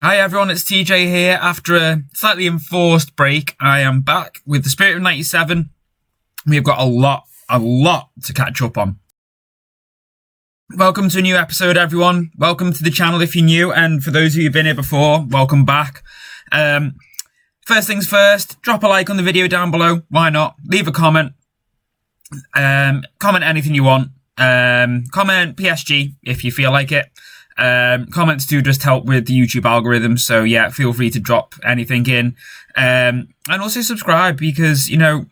Hi everyone, it's TJ here. After a slightly enforced break, I am back with the Spirit of 97. We've got a lot to catch up on. Welcome to a new episode, everyone. Welcome to the channel if you're new, and for those of you who've been here before, welcome back. First things first, drop a like on the video down below. Why not? Leave a comment. Comment anything you want. Comment PSG if you feel like it. Comments do just help with the YouTube algorithm, so yeah, feel free to drop anything in. And also subscribe because, I'm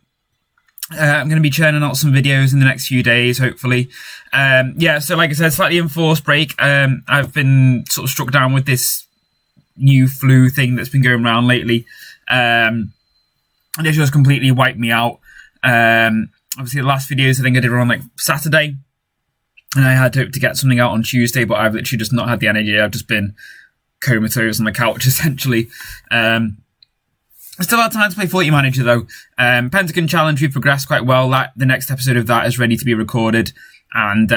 going to be churning out some videos in the next few days, hopefully. So like I said, slightly enforced break. I've been sort of struck down with this new flu thing that's been going around lately. And it just completely wiped me out. Obviously the last videos I think I did were on like Saturday. And I had hoped to get something out on Tuesday, but I've literally just not had the energy. I've just been comatose on the couch, essentially. I still had time to play Footy Manager, though. Pentagon Challenge, we've progressed quite well. The next episode of that is ready to be recorded. And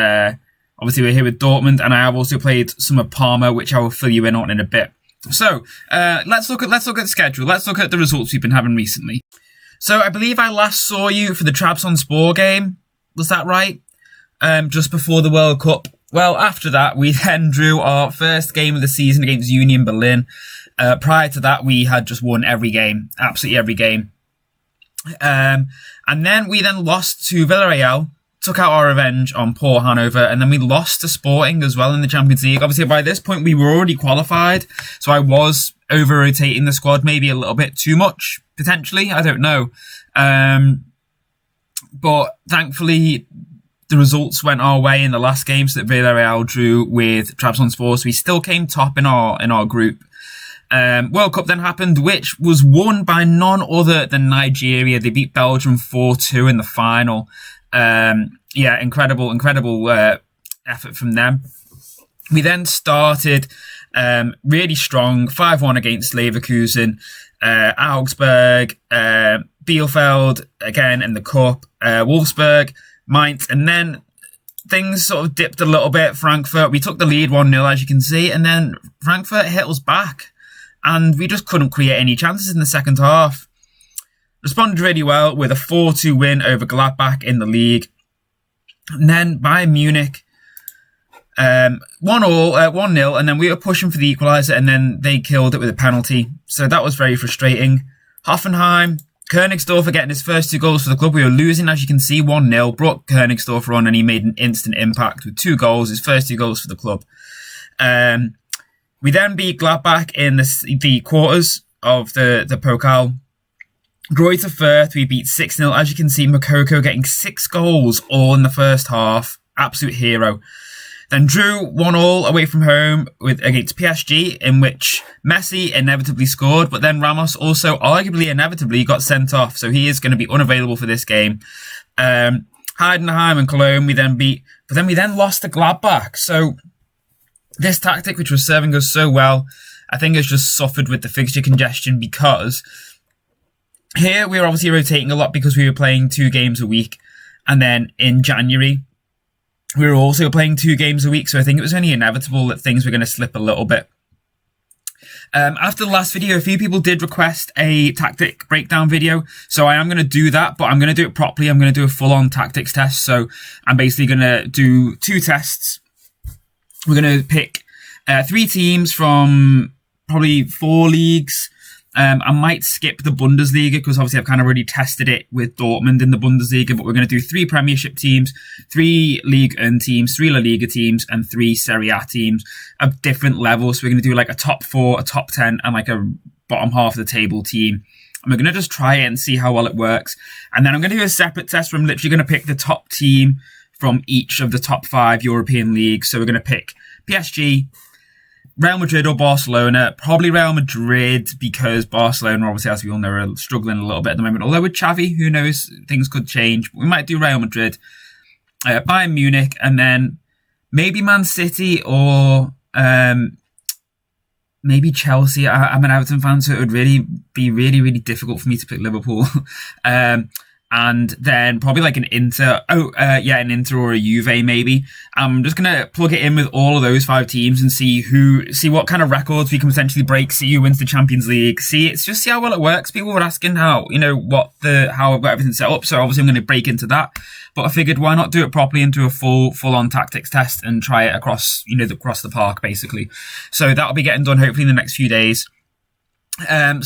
obviously we're here with Dortmund, and I have also played some of Parma, which I will fill you in on in a bit. So let's look at the schedule. Let's look at the results we've been having recently. So I believe I last saw you for the Trabzonspor game. Was that right? Just before the World Cup. Well, after that, we then drew our first game of the season against Union Berlin. Prior to that, we had just won every game, absolutely every game. And then we lost to Villarreal, took out our revenge on poor Hanover, and then we lost to Sporting as well in the Champions League. Obviously, by this point, we were already qualified, so I was over-rotating the squad maybe a little bit too much, potentially. I don't know. But thankfully, the results went our way in the last game, so that Villarreal drew with Trabzonspor, so we still came top in our group. World Cup then happened, which was won by none other than Nigeria. They beat Belgium 4-2 in the final. Incredible effort from them. We then started really strong, 5-1 against Leverkusen, Augsburg, Bielefeld again in the cup, Wolfsburg, Mainz, and then things sort of dipped a little bit. Frankfurt, we took the lead 1-0, as you can see, and then Frankfurt hit us back, and we just couldn't create any chances in the second half. Responded really well with a 4-2 win over Gladbach in the league. And then Bayern Munich, 1-0, and then we were pushing for the equaliser, and then they killed it with a penalty. So that was very frustrating. Hoffenheim, Königsdorfer getting his first 2 goals for the club. We were losing, as you can see, 1-0. Brought Königsdorfer on, and he made an instant impact with 2 goals, his first 2 goals for the club. We then beat Gladbach in the quarters of the Pokal. Greuther Fürth, we beat 6-0. As you can see, Makoko getting 6 goals all in the first half. Absolute hero. Then drew 1-1 away from home against PSG, in which Messi inevitably scored, but then Ramos also arguably inevitably got sent off, so he is going to be unavailable for this game. Heidenheim and Cologne we then beat, but then we lost to Gladbach. So this tactic, which was serving us so well, I think has just suffered with the fixture congestion, because here we were obviously rotating a lot because we were playing 2 games a week, and then in January we were also playing 2 games a week, so I think it was only inevitable that things were going to slip a little bit. After the last video, a few people did request a tactic breakdown video, so I am going to do that, but I'm going to do it properly. I'm going to do a full-on tactics test, so I'm basically going to do 2 tests. We're going to pick 3 teams from probably 4 leagues. I might skip the Bundesliga because obviously I've kind of already tested it with Dortmund in the Bundesliga, but we're going to do 3 Premiership teams, 3 Ligue 1 teams, 3 La Liga teams, and 3 Serie A teams of different levels. So we're going to do like a top 4, a top 10, and like a bottom half of the table team. And we're going to just try it and see how well it works. And then I'm going to do a separate test where I'm literally going to pick the top team from each of the top 5 European leagues. So we're going to pick PSG, Real Madrid or Barcelona. Probably Real Madrid, because Barcelona, obviously, as we all know, are struggling a little bit at the moment. Although with Xavi, who knows, things could change. We might do Real Madrid, Bayern Munich, and then maybe Man City or maybe Chelsea. I'm an Everton fan, so it would really be really difficult for me to pick Liverpool. and then probably like an Inter. An Inter or a Juve maybe. I'm just gonna plug it in with all of those 5 teams and see what kind of records we can potentially break. See who wins the Champions League. See how well it works. People were asking how I've got everything set up. So obviously I'm going to break into that. But I figured why not do it properly and do a full on tactics test and try it across the park basically. So that'll be getting done hopefully in the next few days. And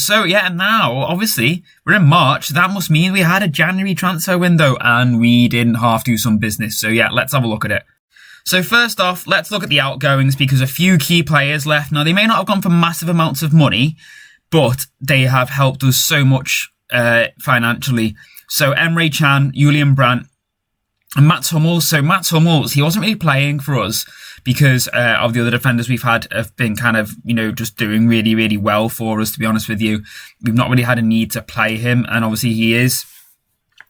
now obviously we're in March. That must mean we had a January transfer window and we didn't half do some business. So yeah, let's have a look at it. So first off, let's look at the outgoings because a few key players left. Now they may not have gone for massive amounts of money, but they have helped us so much financially. So Emre Can, Julian Brandt, and Mats Hummels. So Mats Hummels, he wasn't really playing for us because of the other defenders we've had have been kind of, just doing really, really well for us, to be honest with you. We've not really had a need to play him. And obviously he is,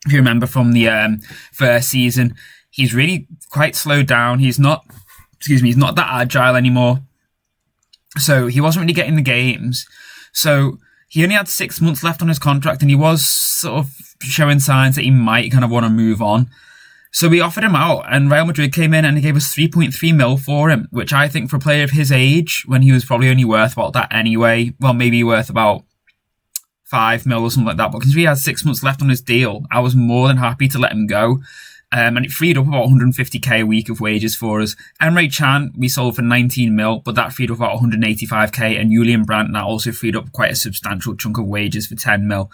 if you remember from the first season, he's really quite slowed down. He's not that agile anymore. So he wasn't really getting the games. So he only had 6 months left on his contract and he was sort of showing signs that he might kind of want to move on. So we offered him out and Real Madrid came in and he gave us 3.3 mil for him, which I think for a player of his age, when he was probably only worth about that anyway, well, maybe worth about 5 mil or something like that. But because he had 6 months left on his deal, I was more than happy to let him go. And it freed up about 150k a week of wages for us. Emre Can, we sold for 19 mil, but that freed up about 185k. And Julian Brandt, that also freed up quite a substantial chunk of wages for 10 mil.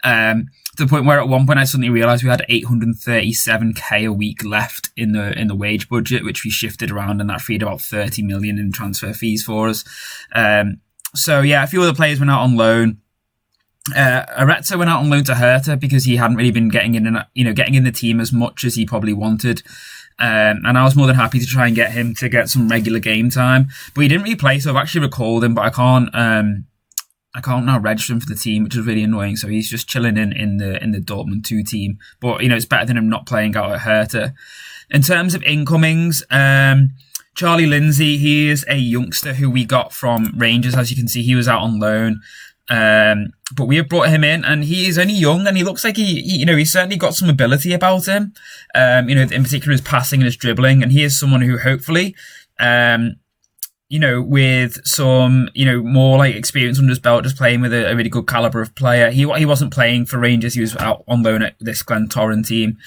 To the point where at one point I suddenly realised we had 837k a week left in the wage budget, which we shifted around, and that freed about 30 million in transfer fees for us. A few other players went out on loan. Arezzo went out on loan to Hertha because he hadn't really been getting in the team as much as he probably wanted. And I was more than happy to try and get him to get some regular game time, but he didn't really play. So I've actually recalled him, but I can't now register him for the team, which is really annoying. So he's just chilling in the Dortmund 2 team, but it's better than him not playing out at Hertha. In terms of incomings, Charlie Lindsay, he is a youngster who we got from Rangers. As you can see, he was out on loan. But we have brought him in and he is only young and he looks like he's certainly got some ability about him. In particular his passing and his dribbling, and he is someone who hopefully, with some, more like experience under his belt, just playing with a really good caliber of player. He wasn't playing for Rangers. He was out on loan at this Glentoran team.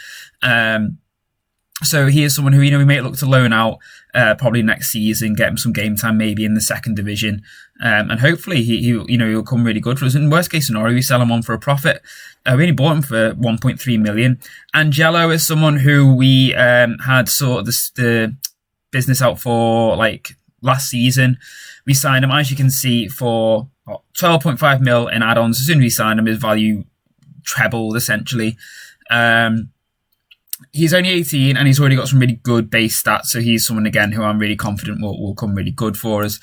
So he is someone who, we may look to loan out probably next season, get him some game time maybe in the second division. And hopefully he'll come really good for us. In worst case scenario, we sell him on for a profit. We only bought him for 1.3 million. Angelo is someone who we had sort of the business out for like last season. We signed him, as you can see, for 12.5 mil in add-ons. As soon as we signed him, his value trebled essentially. He's only 18 and he's already got some really good base stats. So he's someone, again, who I'm really confident will come really good for us.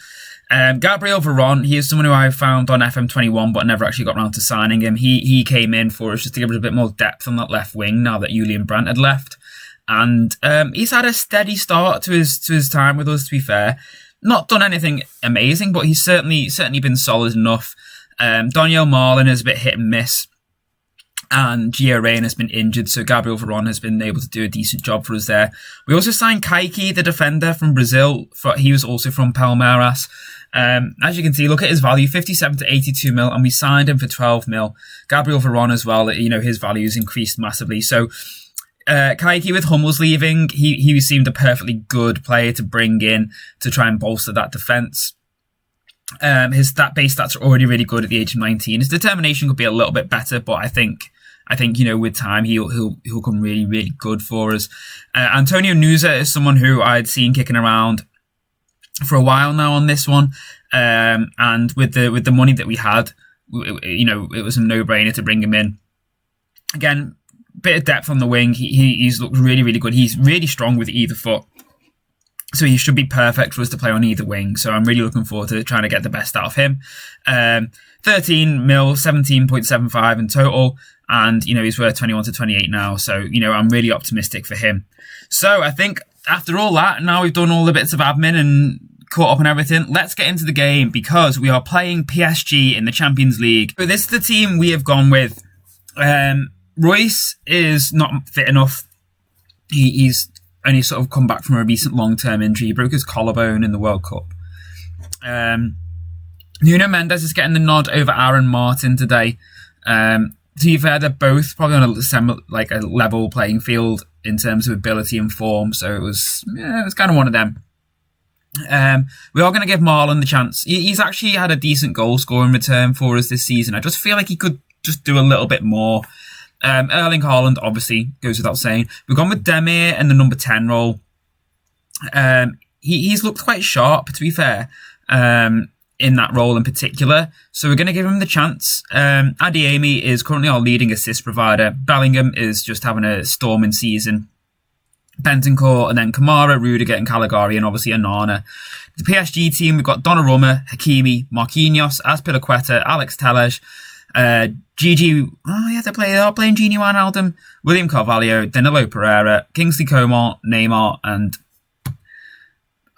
Gabriel Veron, he is someone who I found on FM21, but never actually got around to signing him. He came in for us just to give us a bit more depth on that left wing now that Julian Brandt had left. And he's had a steady start to his time with us, to be fair. Not done anything amazing, but he's certainly been solid enough. Daniel Marlin is a bit hit and miss. And Gio Reyna has been injured, so Gabriel Veron has been able to do a decent job for us there. We also signed Kaique, the defender from Brazil. He was also from Palmeiras. As you can see, look at his value, 57 to 82 mil, and we signed him for 12 mil. Gabriel Veron as well, his value's increased massively. So Kaique, with Hummels leaving, he seemed a perfectly good player to bring in to try and bolster that defence. His base stats are already really good at the age of 19. His determination could be a little bit better, but I think with time he'll come really, really good for us. Antonio Nusa is someone who I'd seen kicking around for a while now on this one, and with the money that we had, it was a no-brainer to bring him in. Again, bit of depth on the wing. He's looked really, really good. He's really strong with either foot. So he should be perfect for us to play on either wing. So I'm really looking forward to trying to get the best out of him. 13 mil, 17.75 in total. And, he's worth 21 to 28 now. So, I'm really optimistic for him. So I think after all that, now we've done all the bits of admin and caught up on everything, let's get into the game because we are playing PSG in the Champions League. So this is the team we have gone with. Royce is not fit enough. He's only sort of come back from a recent long-term injury. He broke his collarbone in the World Cup. Nuno Mendes is getting the nod over Aaron Martin today. To be fair, they're both probably on a level playing field in terms of ability and form. So it was kind of one of them. We are going to give Marlon the chance. He's actually had a decent goal scoring return for us this season. I just feel like he could just do a little bit more. Erling Haaland obviously goes without saying. We've gone with Demir in the number 10 role. He's looked quite sharp, to be fair, in that role in particular. So we're going to give him the chance. Adeyemi is currently our leading assist provider. Bellingham is just having a storming season. Bentancur, and then Kamara, Rudiger and Caligari, and obviously Onana. The PSG team, we've got Donnarumma, Hakimi, Marquinhos, Azpilicueta, Alex Telles, Gigi, they are playing Gini Wijnaldum, William Carvalho, Danilo Pereira, Kingsley Coman, Neymar, and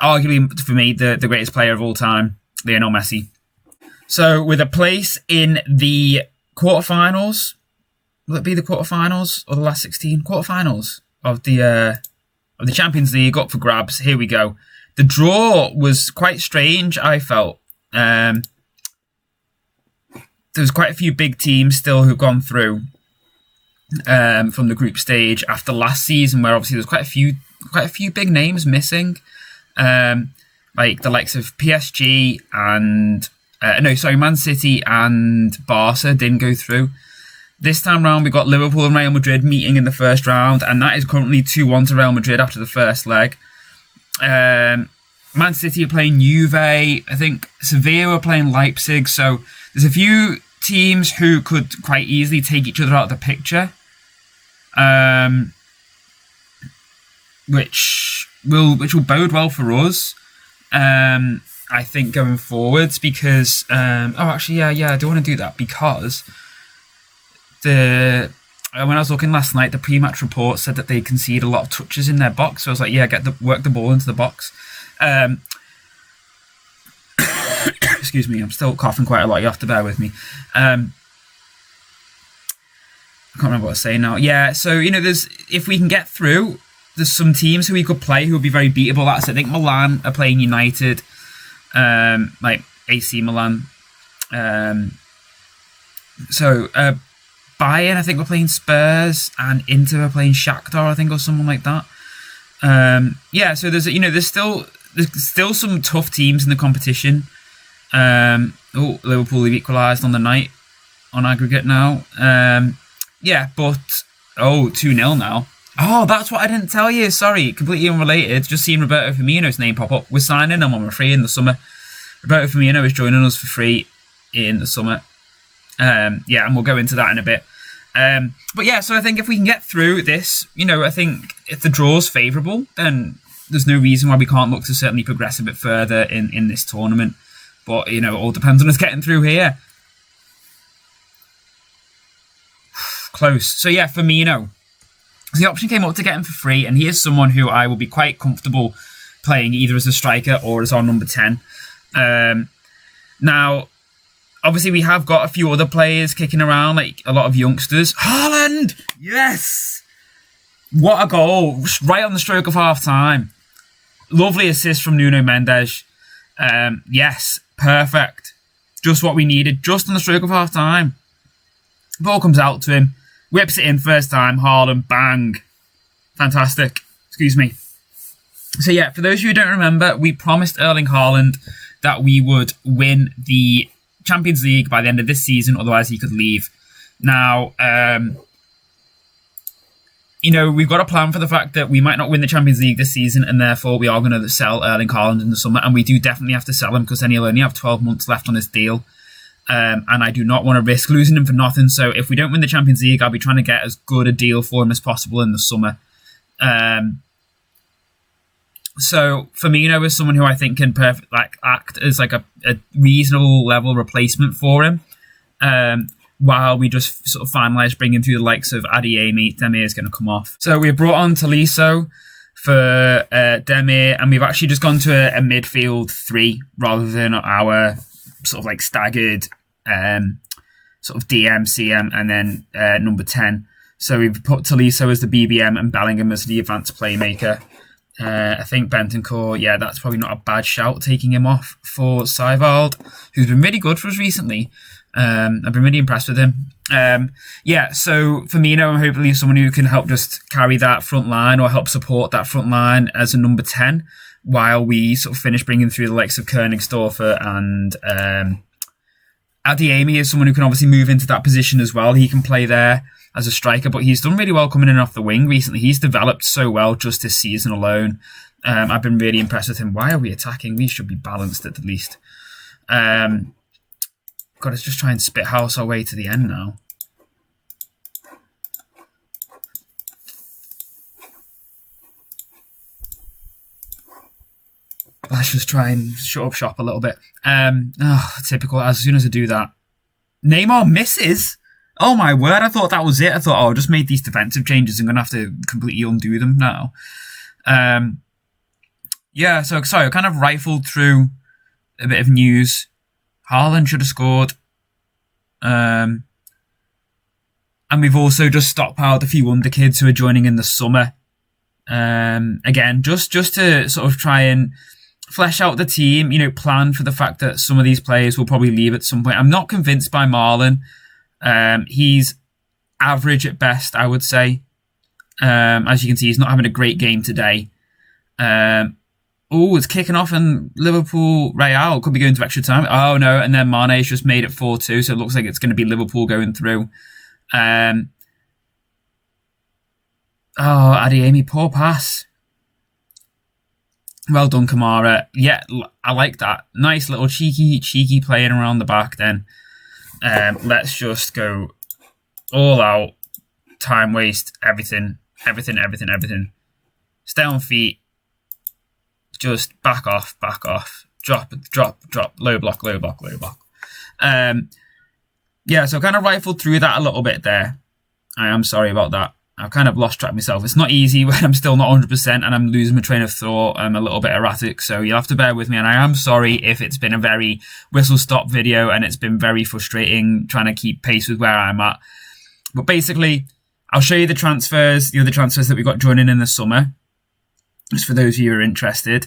arguably for me the greatest player of all time, Lionel Messi. So with a place in the quarterfinals, will it be the quarterfinals or the last 16 quarterfinals of the Champions League up for grabs? Here we go. The draw was quite strange, I felt. There's quite a few big teams still who've gone through from the group stage after last season, where obviously there's quite a few big names missing, like the likes of PSG and Man City and Barca didn't go through. This time round, we got Liverpool and Real Madrid meeting in the first round, and that is currently 2-1 to Real Madrid after the first leg. Man City are playing Juve. I think Sevilla are playing Leipzig. So there's a few teams who could quite easily take each other out of the picture, which will bode well for us. I think going forwards, because I do want to do that because when I was looking last night, the pre-match report said that they concede a lot of touches in their box. So I was like, work the ball into the box. Excuse me, I'm still coughing quite a lot. You have to bear with me. I can't remember what I was saying now. Yeah, so if we can get through, there's some teams who we could play who would be very beatable. I think Milan are playing United, like AC Milan. Bayern, I think we're playing Spurs, and Inter are playing Shakhtar, I think, or someone like that. So there's still some tough teams in the competition. Liverpool have equalised on the night on aggregate now. But 2-0 now. Oh, that's what I didn't tell you. Sorry, completely unrelated. Just seeing Roberto Firmino's name pop up. We're signing him on free in the summer. Roberto Firmino is joining us for free in the summer. And we'll go into that in a bit. So I think if we can get through this, I think if the draw's favourable, then there's no reason why we can't look to certainly progress a bit further in this tournament. But, it all depends on us getting through here. Close. So, Firmino. The option came up to get him for free, and he is someone who I will be quite comfortable playing either as a striker or as our number 10. Now, obviously, we have got a few other players kicking around, like a lot of youngsters. Haaland! Yes! What a goal. Right on the stroke of half-time. Lovely assist from Nuno Mendes. Yes, perfect. Just what we needed, just on the stroke of half-time. Ball comes out to him. Whips it in first time. Haaland, bang. Fantastic. Excuse me. So, for those of you who don't remember, we promised Erling Haaland that we would win the Champions League by the end of this season, otherwise he could leave. Now, we've got a plan for the fact that we might not win the Champions League this season, and therefore we are going to sell Erling Haaland in the summer, and we do definitely have to sell him because then he'll only have 12 months left on his deal, and I do not want to risk losing him for nothing. So if we don't win the Champions League, I'll be trying to get as good a deal for him as possible in the summer. So Firmino is someone who I think can act as like a reasonable level replacement for him, while we just sort of finalise bringing through the likes of Adeyemi. Demir is going to come off. So we've brought on Tolisso for Demir, and we've actually just gone to a midfield 3 rather than our sort of like staggered sort of DM, CM, and then number 10. So we've put Tolisso as the BBM and Bellingham as the advanced playmaker. I think Bentancur, yeah, that's probably not a bad shout, taking him off for Seiwald, who's been really good for us recently. I've been really impressed with him. So Firmino, I'm hopefully someone who can help just carry that front line or help support that front line as a number 10 while we sort of finish bringing through the likes of Koenigsdorfer and Adeyemi is someone who can obviously move into that position as well. He can play there as a striker, but he's done really well coming in off the wing recently. He's developed so well just this season alone. I've been really impressed with him. Why are we attacking? We should be balanced at the least. God, let's just try and spit house our way to the end now. Let's just try and shut up shop a little bit. Typical. As soon as I do that, Neymar misses. Oh my word, I thought that was it. I thought, I just made these defensive changes. I'm going to have to completely undo them now. So sorry, I kind of rifled through a bit of news. Haaland should have scored. And we've also just stockpiled a few wonder kids who are joining in the summer. Again, just to sort of try and flesh out the team, plan for the fact that some of these players will probably leave at some point. I'm not convinced by Marlon. He's average at best, I would say. As you can see, he's not having a great game today. It's kicking off and Liverpool Real could be going to extra time. Oh no, and then Mane's just made it 4-2, so it looks like it's going to be Liverpool going through. Adeyemi, poor pass. Well done, Kamara. Yeah, I like that. Nice little cheeky playing around the back then. Let's just go all out. Time waste, everything. Stay on feet. Just back off. Drop. Low block. So I kind of rifled through that a little bit there. I am sorry about that. I've kind of lost track myself. It's not easy when I'm still not 100% and I'm losing my train of thought. I'm a little bit erratic, so you'll have to bear with me. And I am sorry if it's been a very whistle-stop video and it's been very frustrating trying to keep pace with where I'm at. But basically, I'll show you the other transfers that we got joining in the summer, just for those of you who are interested.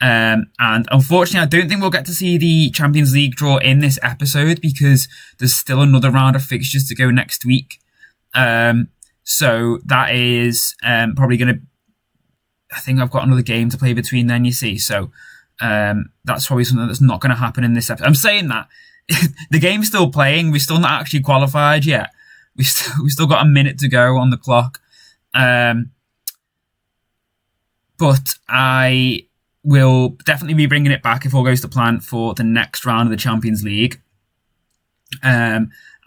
And unfortunately, I don't think we'll get to see the Champions League draw in this episode because there's still another round of fixtures to go next week. So that is probably going to... I think I've got another game to play between then, you see. So that's probably something that's not going to happen in this episode. I'm saying that. The game's still playing. We're still not actually qualified yet. We've still got a minute to go on the clock. But I will definitely be bringing it back if all goes to plan for the next round of the Champions League.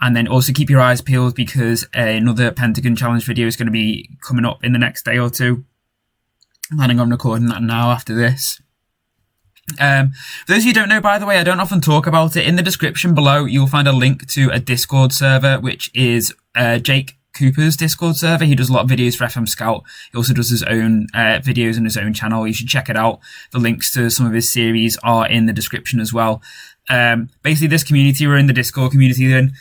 And then also keep your eyes peeled because another Pentagon Challenge video is going to be coming up in the next day or two. I'm planning on recording that now after this. For those of you who don't know, by the way, I don't often talk about it. In the description below, you'll find a link to a Discord server, which is Jake Cooper's Discord server. He does a lot of videos for FM Scout. He also does his own videos on his own channel. You should check it out. The links to some of his series are in the description as well. Basically, this community, we're in the Discord community then,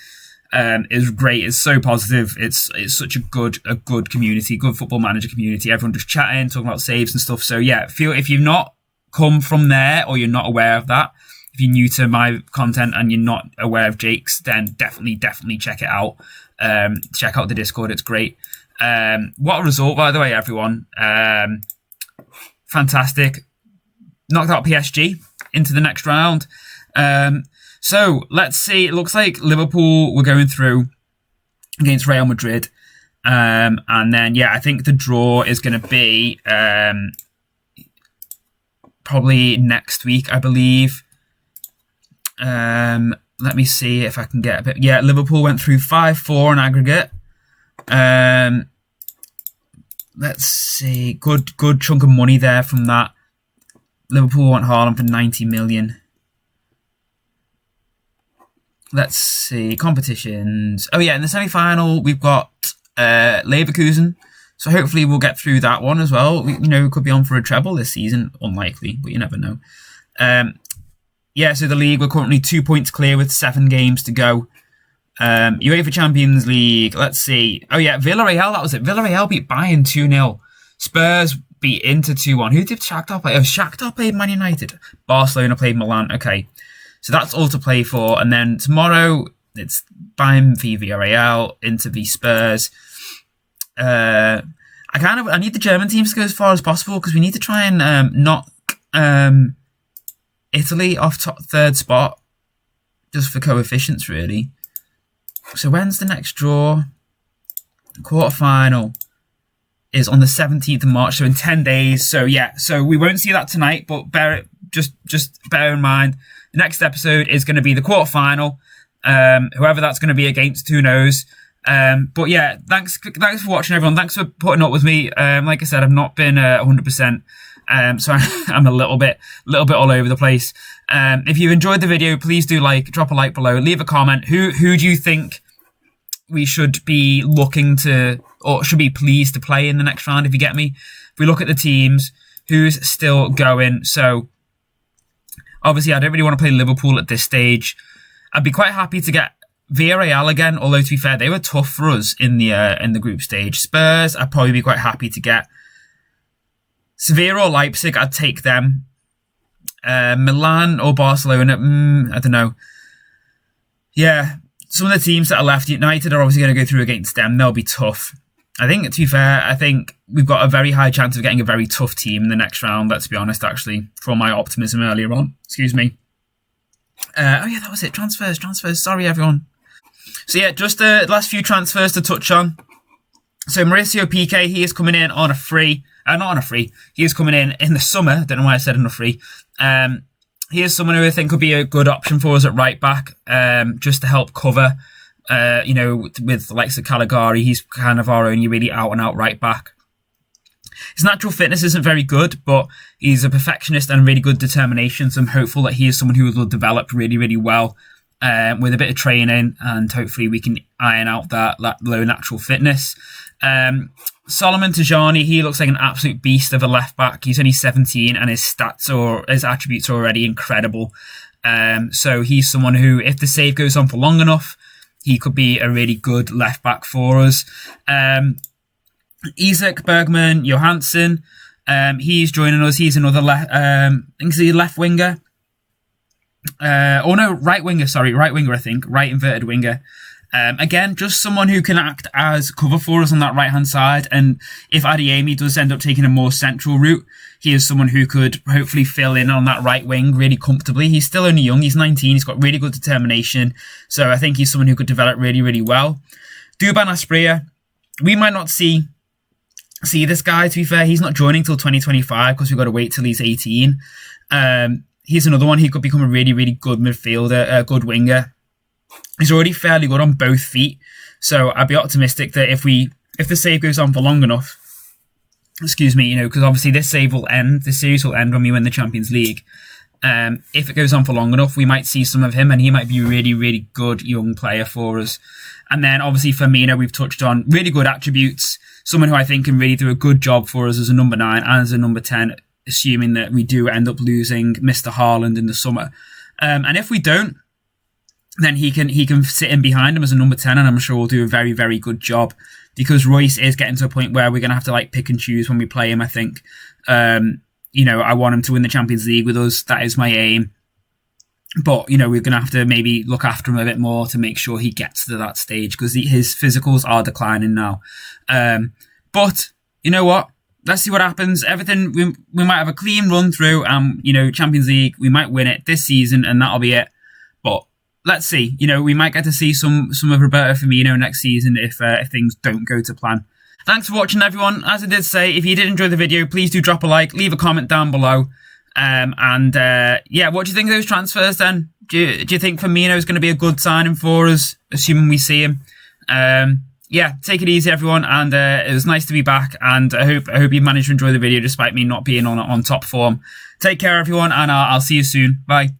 is great. It's so positive. It's such a good community, good Football Manager community. Everyone just chatting, talking about saves and stuff. So yeah, if you've not come from there or you're not aware of that, if you're new to my content and you're not aware of Jake's, then definitely check it out. Check out the Discord. It's great. What a result, by the way, everyone. Fantastic. Knocked out PSG into the next round. So let's see. It looks like Liverpool were going through against Real Madrid. And then, I think the draw is going to be probably next week, I believe. Let me see if I can get a bit. Yeah, Liverpool went through 5-4 on aggregate. Let's see. Good chunk of money there from that. Liverpool want Haaland for 90 million. Let's see. Competitions. Oh, yeah, in the semi-final, we've got Leverkusen. So hopefully we'll get through that one as well. We could be on for a treble this season. Unlikely, but you never know. So the league, we're currently 2 points clear with 7 games to go. UEFA Champions League. Let's see. Oh yeah, Villarreal. That was it. Villarreal beat Bayern 2-0. Spurs beat Inter 2-1. Who did Shakhtar play? Oh, Shakhtar played Man United. Barcelona played Milan. Okay, so that's all to play for. And then tomorrow it's Bayern v Villarreal, Inter v Spurs. I need the German teams to go as far as possible because we need to try and knock Italy off top third spot just for coefficients, really. So when's the next draw? Quarterfinal is on the 17th of March, so in 10 days. So yeah, so we won't see that tonight, but just bear in mind the next episode is going to be the quarterfinal. Whoever that's going to be against, who knows? But yeah, thanks for watching, everyone. Thanks for putting up with me. Like I said, I've not been 100%. So I'm a little bit all over the place. If you've enjoyed the video, please do drop a like below, leave a comment. Who do you think we should be looking to, or should be pleased to play in the next round, if you get me? If we look at the teams, who's still going? So obviously I don't really want to play Liverpool at this stage. I'd be quite happy to get Villarreal again, although to be fair, they were tough for us in the group stage. Spurs, I'd probably be quite happy to get. Sevilla or Leipzig, I'd take them. Milan or Barcelona, I don't know. Yeah, some of the teams that are left, United are obviously going to go through against them. They'll be tough. I think, to be fair, I think we've got a very high chance of getting a very tough team in the next round, let's be honest, actually, from my optimism earlier on. Excuse me. Oh yeah, that was it. Transfers. Sorry, everyone. So yeah, just the last few transfers to touch on. So Mauricio Piqué, he is coming in on a free. Not on a free. He is coming in the summer. I don't know why I said on a free. He is someone who I think could be a good option for us at right back, just to help cover. With the likes of Caligari, he's kind of our only really out and out right back. His natural fitness isn't very good, but he's a perfectionist and really good determination. So I'm hopeful that he is someone who will develop really, really well with a bit of training, and hopefully we can iron out that low natural fitness. Solomon Tajani, he looks like an absolute beast of a left back. He's only 17 and his his attributes are already incredible. So he's someone who, if the save goes on for long enough, he could be a really good left back for us. Isaac Bergman Johansson, he's joining us. He's another left winger. Right winger. Sorry, right winger. I think right inverted winger. Again, just someone who can act as cover for us on that right-hand side. And if Adeyemi does end up taking a more central route, he is someone who could hopefully fill in on that right wing really comfortably. He's still only young. He's 19. He's got really good determination. So I think he's someone who could develop really, really well. Duban Asprilla, we might not see this guy, to be fair. He's not joining till 2025 because we've got to wait till he's 18. He's another one. He could become a really, really good midfielder, a good winger. He's already fairly good on both feet, so I'd be optimistic that if the save goes on for long enough, excuse me, because obviously this series will end when we win the Champions League. If it goes on for long enough, we might see some of him, and he might be a really, really good young player for us. And then obviously Firmino, we've touched on, really good attributes, someone who I think can really do a good job for us as a number 9 and as a number 10, assuming that we do end up losing Mr. Haaland in the summer. And if we don't, then he can sit in behind him as a number 10, and I'm sure we'll do a very, very good job, because Royce is getting to a point where we're going to have to pick and choose when we play him, I think. I want him to win the Champions League with us. That is my aim. But, we're going to have to maybe look after him a bit more to make sure he gets to that stage, because his physicals are declining now. But, you know what? Let's see what happens. Everything, we might have a clean run through, Champions League, we might win it this season, and that'll be it. But let's see. We might get to see some of Roberto Firmino next season if things don't go to plan. Thanks for watching, everyone. As I did say, if you did enjoy the video, please do drop a like, leave a comment down below. What do you think of those transfers then? Do you think Firmino is going to be a good signing for us, assuming we see him? Take it easy, everyone, and it was nice to be back, and I hope you managed to enjoy the video despite me not being on top form. Take care, everyone, and I'll see you soon. Bye.